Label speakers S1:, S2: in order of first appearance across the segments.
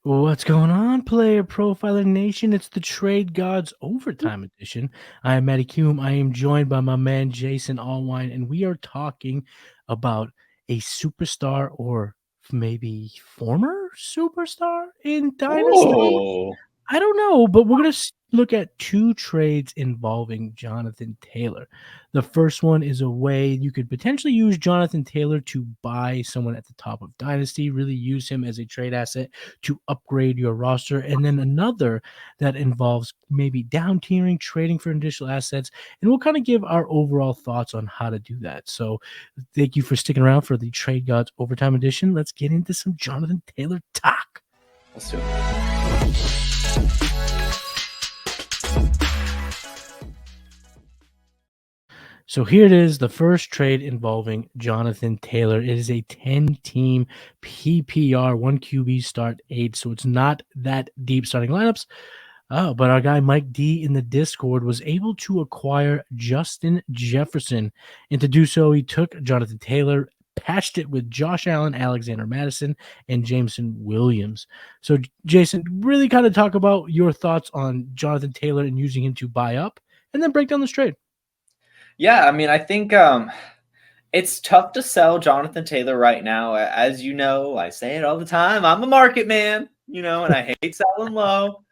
S1: What's going on, Player Profiler Nation? It's the Trade Gods Overtime Edition. I am Matty Kiwoom. I am joined by my man Jason Allwine, and we are talking about a superstar or maybe former superstar in Dynasty.
S2: Oh,
S1: I don't know, but we're going to look at two trades involving Jonathan Taylor. The first one is a way you could potentially use Jonathan Taylor to buy someone at the top of Dynasty, really use him as a trade asset to upgrade your roster. And then another that involves maybe down tiering, trading for additional assets. And we'll kind of give our overall thoughts on how to do that. So thank you for sticking around for the Trade Gods Overtime Edition. Let's get into some Jonathan Taylor talk.
S2: let's do it.
S1: So here it is, the first trade involving Jonathan Taylor. It is a 10-team PPR, 1 QB start 8, so it's not that deep starting lineups. But our guy Mike D in the Discord was able to acquire Justin Jefferson. And to do so, he took Jonathan Taylor, patched it with Josh Allen, Alexander Madison, and Jameson Williams. So, Jason, really kind of talk about your thoughts on Jonathan Taylor and using him to buy up, and then break down this trade.
S2: Yeah, I mean, I think it's tough to sell Jonathan Taylor right now. As you know, I say it all the time. I'm a market man, and I hate selling low.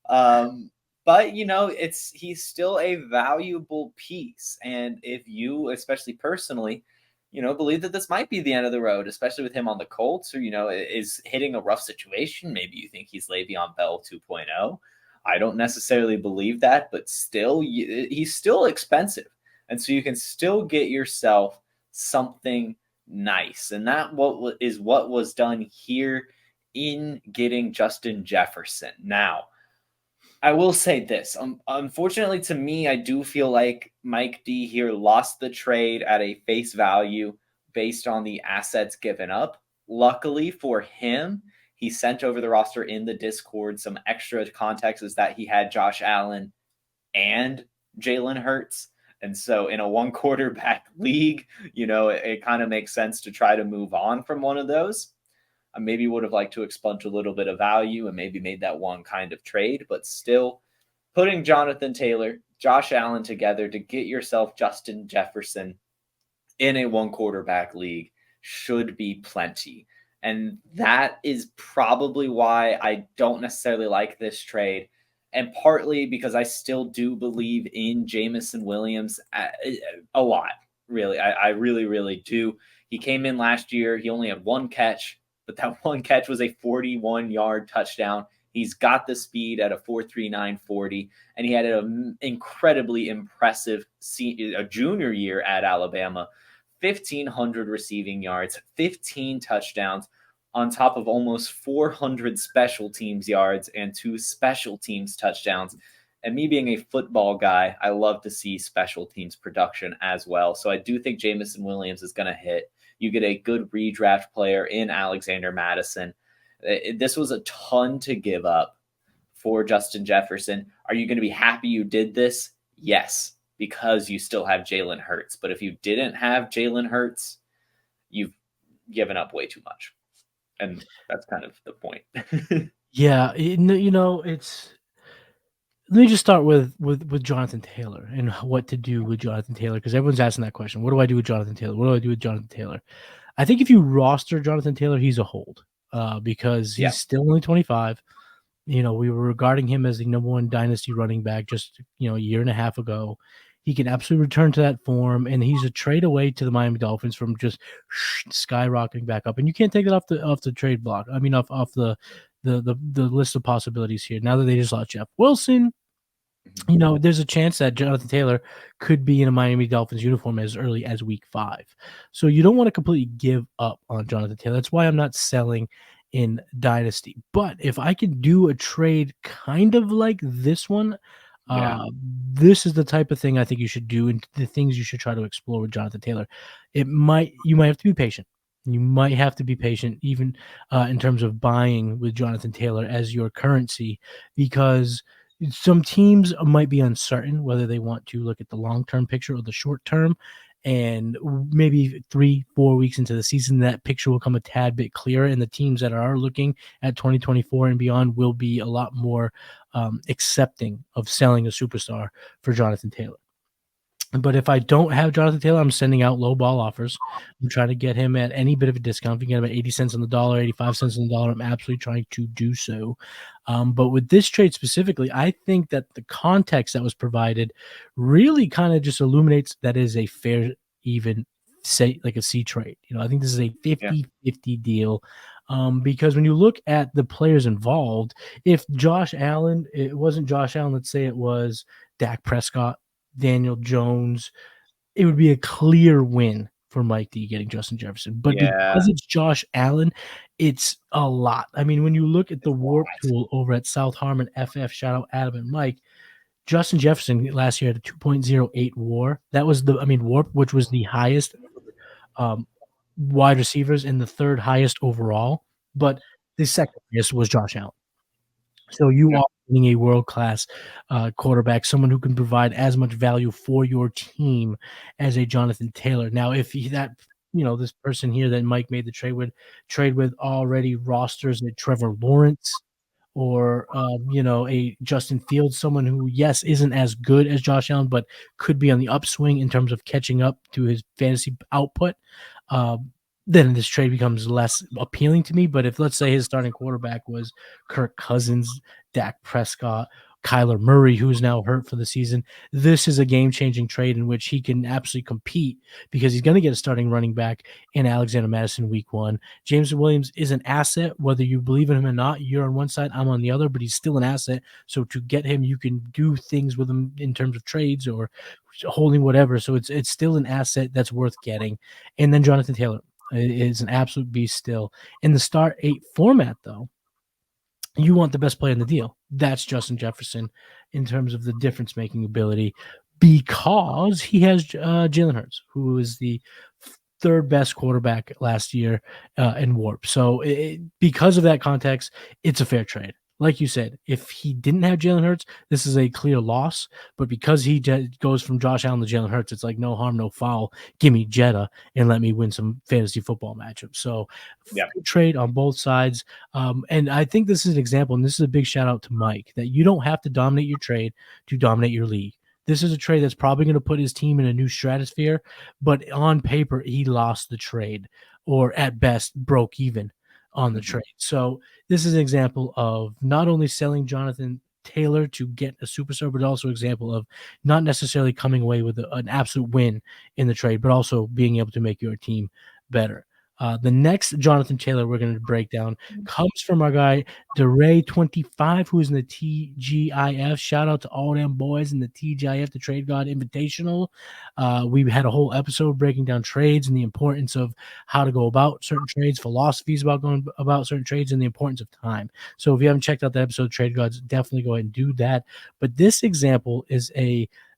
S2: But he's still a valuable piece. And if you, especially personally, believe that this might be the end of the road, especially with him on the Colts, or is hitting a rough situation. Maybe you think he's Le'Veon Bell 2.0. I don't necessarily believe that, but still, he's still expensive. And so you can still get yourself something nice. And that is what was done here in getting Justin Jefferson. Now, I will say this. Unfortunately, to me, I do feel like Mike D here lost the trade at a face value based on the assets given up. Luckily for him, he sent over the roster in the Discord. Some extra context is that he had Josh Allen and Jalen Hurts. And so in a one quarterback league, it kind of makes sense to try to move on from one of those. I maybe would have liked to expunge a little bit of value and maybe made that one kind of trade, but still putting Jonathan Taylor, Josh Allen together to get yourself Justin Jefferson in a one quarterback league should be plenty. And that is probably why I don't necessarily like this trade. And partly because I still do believe in Jameson Williams a lot, really. I really, really do. He came in last year. He only had one catch, but that one catch was a 41-yard touchdown. He's got the speed at a 4.39 40, and he had an incredibly impressive junior year at Alabama. 1,500 receiving yards, 15 touchdowns, on top of almost 400 special teams yards and 2 special teams touchdowns. And me being a football guy, I love to see special teams production as well. So I do think Jameson Williams is going to hit. You get a good redraft player in Alexander Madison. This was a ton to give up for Justin Jefferson. Are you going to be happy you did this? Yes, because you still have Jalen Hurts. But if you didn't have Jalen Hurts, you've given up way too much. And that's kind of the point.
S1: Yeah, it's. Let me just start with Jonathan Taylor and what to do with Jonathan Taylor, because everyone's asking that question. What do I do with Jonathan Taylor? What do I do with Jonathan Taylor? I think if you roster Jonathan Taylor, he's a hold because he's still only 25. We were regarding him as the number 1 dynasty running back just a year and a half ago. He can absolutely return to that form, and he's a trade away to the Miami Dolphins from just skyrocketing back up. And you can't take it off the trade block. I mean, off the list of possibilities here. Now that they just lost Jeff Wilson, there's a chance that Jonathan Taylor could be in a Miami Dolphins uniform as early as week 5. So you don't want to completely give up on Jonathan Taylor. That's why I'm not selling in Dynasty. But if I could do a trade kind of like this one, this is the type of thing I think you should do, and the things you should try to explore with Jonathan Taylor. You might have to be patient. You might have to be patient, even in terms of buying with Jonathan Taylor as your currency, because some teams might be uncertain whether they want to look at the long-term picture or the short term. And maybe 3-4 weeks into the season, that picture will come a tad bit clearer, and the teams that are looking at 2024 and beyond will be a lot more accepting of selling a superstar for Jonathan Taylor. But if I don't have Jonathan Taylor, I'm sending out low ball offers. I'm trying to get him at any bit of a discount. If you get him at 80 cents on the dollar, 85 cents on the dollar, I'm absolutely trying to do so. But with this trade specifically, I think that the context that was provided really kind of just illuminates that is a fair, even, say, like a C trade. I think this is a 50-50 deal. Because when you look at the players involved, if Josh Allen, it wasn't Josh Allen, let's say it was Dak Prescott, Daniel Jones, it would be a clear win for Mike D getting Justin Jefferson. But because it's Josh Allen, it's a lot. I mean, when you look at the warp tool over at South Harmon FF, shout out Adam and Mike, Justin Jefferson last year had a 2.08 WAR. That was warp, which was the highest wide receivers and the third highest overall. But the second highest was Josh Allen. So you are getting a world-class quarterback, someone who can provide as much value for your team as a Jonathan Taylor. Now, if this person here that Mike made the trade with already rosters a Trevor Lawrence or a Justin Fields, someone who, yes, isn't as good as Josh Allen, but could be on the upswing in terms of catching up to his fantasy output, then this trade becomes less appealing to me. But if, let's say, his starting quarterback was Kirk Cousins, Dak Prescott, Kyler Murray, who's now hurt for the season, this is a game-changing trade in which he can absolutely compete because he's going to get a starting running back in Alexander Mattison week 1. James Williams is an asset, whether you believe in him or not. You're on one side, I'm on the other, but he's still an asset. So to get him, you can do things with him in terms of trades or holding whatever. So it's still an asset that's worth getting. And then Jonathan Taylor is an absolute beast still. In the start 8 format, though, you want the best player in the deal. That's Justin Jefferson in terms of the difference-making ability because he has Jalen Hurts, who is the third best quarterback last year in warp. So because of that context, it's a fair trade. Like you said, if he didn't have Jalen Hurts, this is a clear loss. But because he goes from Josh Allen to Jalen Hurts, it's like no harm, no foul. Give me Jetta and let me win some fantasy football matchups. So trade on both sides. And I think this is an example, and this is a big shout out to Mike, that you don't have to dominate your trade to dominate your league. This is a trade that's probably going to put his team in a new stratosphere, but on paper, he lost the trade or at best broke even on the trade. So this is an example of not only selling Jonathan Taylor to get a superstar, but also an example of not necessarily coming away with an absolute win in the trade, but also being able to make your team better. The next Jonathan Taylor we're going to break down comes from our guy, DeRay25, who's in the TGIF. Shout out to all them boys in the TGIF, the Trade God Invitational. We had a whole episode breaking down trades and the importance of how to go about certain trades, philosophies about going about certain trades, and the importance of time. So if you haven't checked out that episode, Trade Gods, definitely go ahead and do that. But this example is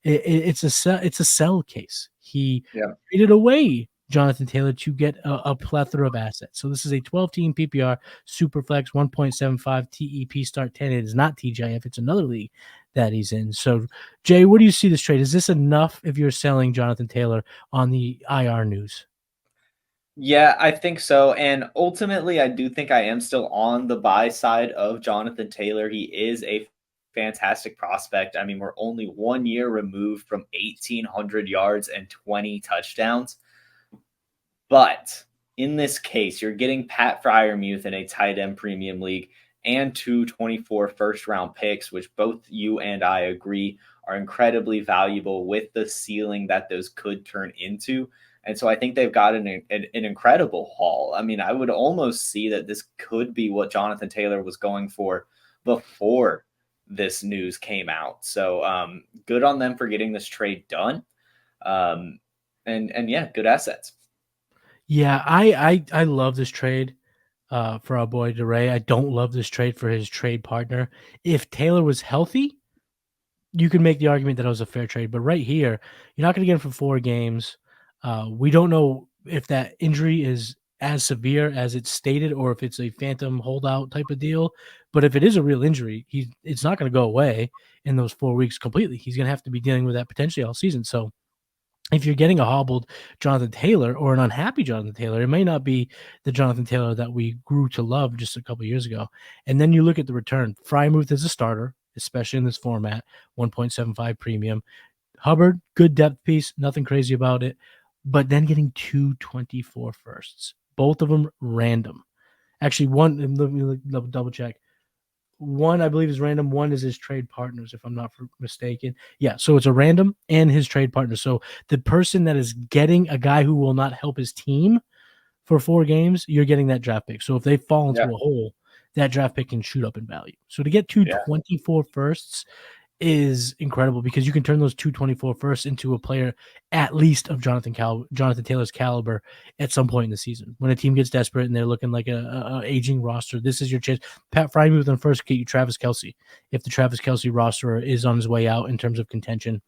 S1: it's a sell case. He traded away Jonathan Taylor to get a plethora of assets. So this is a 12-team PPR Superflex 1.75 TEP start 10. It is not TGIF. It's another league that he's in. So, Jay, what do you see this trade? Is this enough if you're selling Jonathan Taylor on the IR news?
S2: Yeah, I think so. And ultimately, I do think I am still on the buy side of Jonathan Taylor. He is a fantastic prospect. I mean, we're only 1 year removed from 1,800 yards and 20 touchdowns. But in this case, you're getting Pat Freiermuth in a tight end premium league and 224 first-round picks, which both you and I agree are incredibly valuable with the ceiling that those could turn into. And so I think they've got an incredible haul. I mean, I would almost see that this could be what Jonathan Taylor was going for before this news came out. So good on them for getting this trade done. And yeah, good assets.
S1: Yeah, I love this trade for our boy DeRay. I don't love this trade for his trade partner. If Taylor was healthy, you could make the argument that it was a fair trade. But right here, you're not going to get him for 4 games. We don't know if that injury is as severe as it's stated or if it's a phantom holdout type of deal. But if it is a real injury, it's not going to go away in those 4 weeks completely. He's going to have to be dealing with that potentially all season. So if you're getting a hobbled Jonathan Taylor or an unhappy Jonathan Taylor, it may not be the Jonathan Taylor that we grew to love just a couple years ago. And then you look at the return. Frymouth is a starter, especially in this format, 1.75 premium. Hubbard, good depth piece, nothing crazy about it. But then getting 224 firsts, both of them random. Actually, one, let me double check. One, I believe, is random. One is his trade partners, if I'm not mistaken. Yeah, so it's a random and his trade partner. So the person that is getting a guy who will not help his team for 4 games, you're getting that draft pick. So if they fall into a hole, that draft pick can shoot up in value. So to get 224 firsts is incredible because you can turn those 224 firsts into a player at least of Jonathan Taylor's caliber at some point in the season. When a team gets desperate and they're looking like a aging roster, this is your chance. Pat Frymouth on first get you Travis Kelce. If the Travis Kelce roster is on his way out in terms of contention.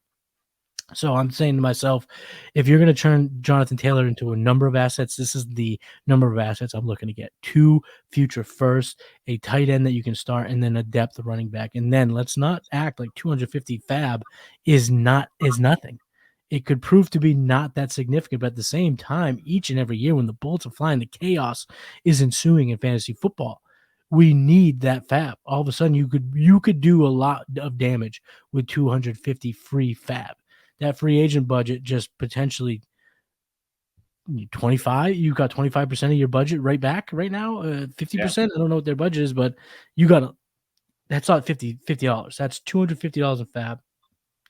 S1: So I'm saying to myself, if you're going to turn Jonathan Taylor into a number of assets, this is the number of assets I'm looking to get. 2 future firsts, a tight end that you can start, and then a depth running back. And then let's not act like 250 fab is nothing. It could prove to be not that significant, but at the same time, each and every year when the bullets are flying, the chaos is ensuing in fantasy football. We need that fab. All of a sudden, you could do a lot of damage with 250 free fab. That free agent budget just potentially 25. You got 25% of your budget right back right now. 50%. I don't know what their budget is, but you got that's not $50. That's $250 in fab.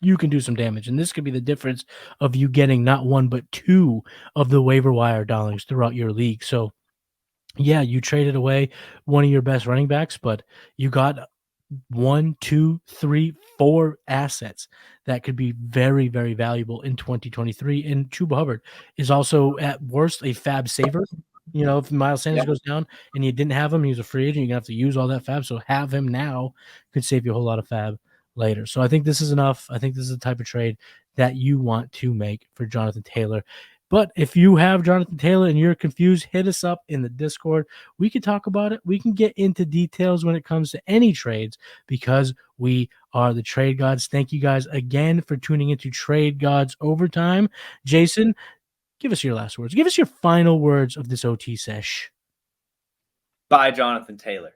S1: You can do some damage, and this could be the difference of you getting not 1 but 2 of the waiver wire darlings throughout your league. So, yeah, you traded away one of your best running backs, but you got 1, 2, 3, 4 assets that could be very, very valuable in 2023. And Chuba Hubbard is also at worst a fab saver. You know, if Miles Sanders goes down and you didn't have him, he was a free agent, you're gonna have to use all that fab. So have him now could save you a whole lot of fab later. So I think this is enough. I think this is the type of trade that you want to make for Jonathan Taylor. But if you have Jonathan Taylor and you're confused, hit us up in the Discord. We can talk about it. We can get into details when it comes to any trades because we are the Trade Gods. Thank you guys again for tuning into Trade Gods Overtime. Jason, give us your last words. Give us your final words of this OT sesh.
S2: Bye, Jonathan Taylor.